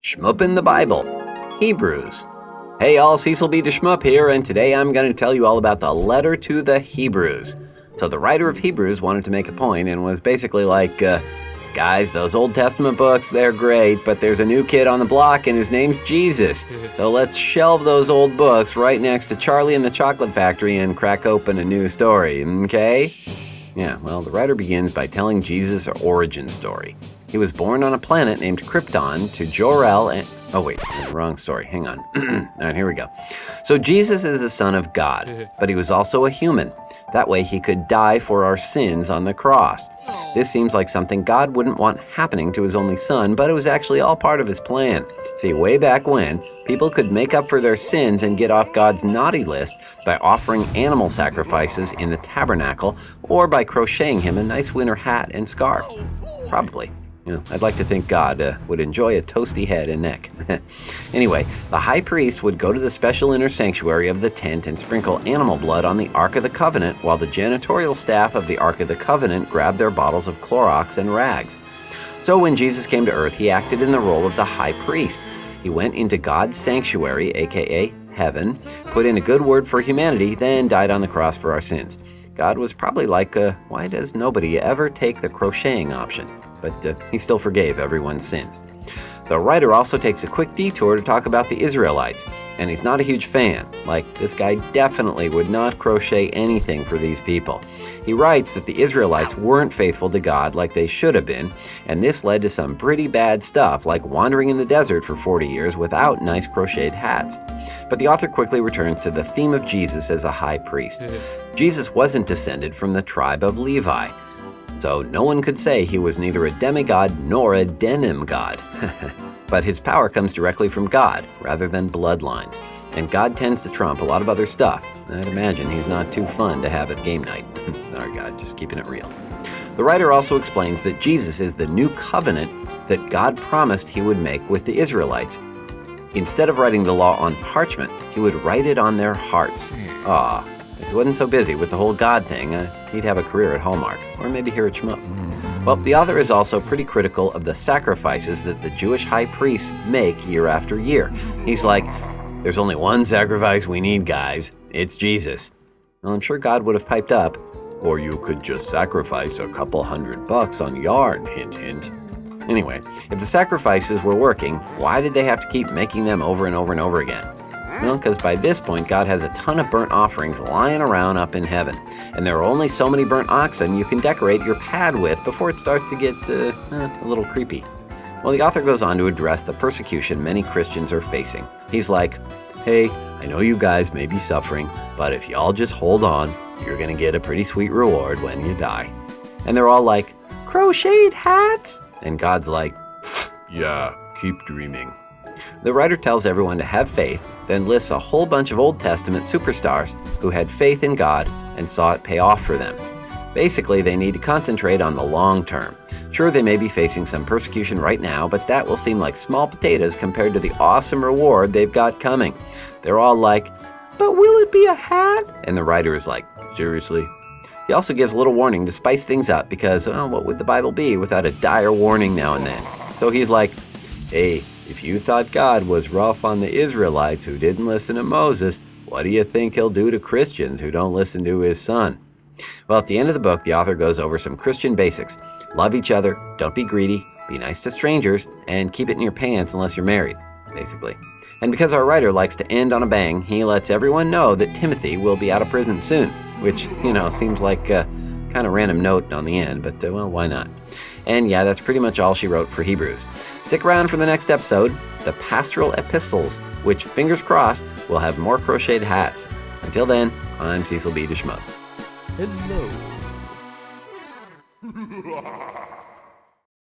Shmup in the Bible, Hebrews. Hey y'all, Cecil B. DeShmup here, and today I'm going to tell you all about the letter to the Hebrews. So the writer of Hebrews wanted to make a point and was basically like, guys, those Old Testament books, they're great, but there's a new kid on the block and his name's Jesus. So let's shelve those old books right next to Charlie and the Chocolate Factory and crack open a new story, okay? Yeah, well, the writer begins by telling Jesus' origin story. He was born on a planet named Krypton to Jor-El and... Oh, wait, wrong story. Hang on. All right, here we go. So Jesus is the Son of God, but he was also a human. That way he could die for our sins on the cross. This seems like something God wouldn't want happening to his only son, but it was actually all part of his plan. See, way back when, people could make up for their sins and get off God's naughty list by offering animal sacrifices in the tabernacle or by crocheting him a nice winter hat and scarf. Probably. I'd like to think God would enjoy a toasty head and neck. Anyway, the high priest would go to the special inner sanctuary of the tent and sprinkle animal blood on the Ark of the Covenant while the janitorial staff of the Ark of the Covenant grabbed their bottles of Clorox and rags. So when Jesus came to earth, he acted in the role of the high priest. He went into God's sanctuary, aka heaven, put in a good word for humanity, then died on the cross for our sins. God was probably like, why does nobody ever take the crocheting option? But he still forgave everyone's sins. The writer also takes a quick detour to talk about the Israelites, and he's not a huge fan. Like, this guy definitely would not crochet anything for these people. He writes that the Israelites weren't faithful to God like they should have been, and this led to some pretty bad stuff, like wandering in the desert for 40 years without nice crocheted hats. But the author quickly returns to the theme of Jesus as a high priest. Jesus wasn't descended from the tribe of Levi, so no one could say he was neither a demigod nor a denim god. But his power comes directly from God, rather than bloodlines. And God tends to trump a lot of other stuff. I'd imagine he's not too fun to have at game night. Sorry, God, just keeping it real. The writer also explains that Jesus is the new covenant that God promised he would make with the Israelites. Instead of writing the law on parchment, he would write it on their hearts. If he wasn't so busy with the whole God thing, he'd have a career at Hallmark, or maybe here at Shmup. Well, the author is also pretty critical of the sacrifices that the Jewish high priests make year after year. He's like, there's only one sacrifice we need, guys. It's Jesus. Well, I'm sure God would have piped up, or you could just sacrifice a couple $100 on yard, hint, hint. Anyway, if the sacrifices were working, why did they have to keep making them over and over and over again? Well, because by this point, God has a ton of burnt offerings lying around up in heaven, and there are only so many burnt oxen you can decorate your pad with before it starts to get a little creepy. Well, the author goes on to address the persecution many Christians are facing. He's like, hey, I know you guys may be suffering, but if y'all just hold on, you're going to get a pretty sweet reward when you die. And they're all like, crocheted hats? And God's like, yeah, keep dreaming. The writer tells everyone to have faith, then lists a whole bunch of Old Testament superstars who had faith in God and saw it pay off for them. Basically, they need to concentrate on the long term. Sure, they may be facing some persecution right now, but that will seem like small potatoes compared to the awesome reward they've got coming. They're all like, but will it be a hat? And the writer is like, seriously? He also gives a little warning to spice things up because, what would the Bible be without a dire warning now and then? So he's like, hey, if you thought God was rough on the Israelites who didn't listen to Moses, what do you think he'll do to Christians who don't listen to his son? Well, at the end of the book, the author goes over some Christian basics. Love each other, don't be greedy, be nice to strangers, and keep it in your pants unless you're married, basically. And because our writer likes to end on a bang, he lets everyone know that Timothy will be out of prison soon, which, seems like a kind of random note on the end, but, why not? And yeah, that's pretty much all she wrote for Hebrews. Stick around for the next episode, the Pastoral Epistles, which, fingers crossed, will have more crocheted hats. Until then, I'm Cecil B. DeShmup. Hello.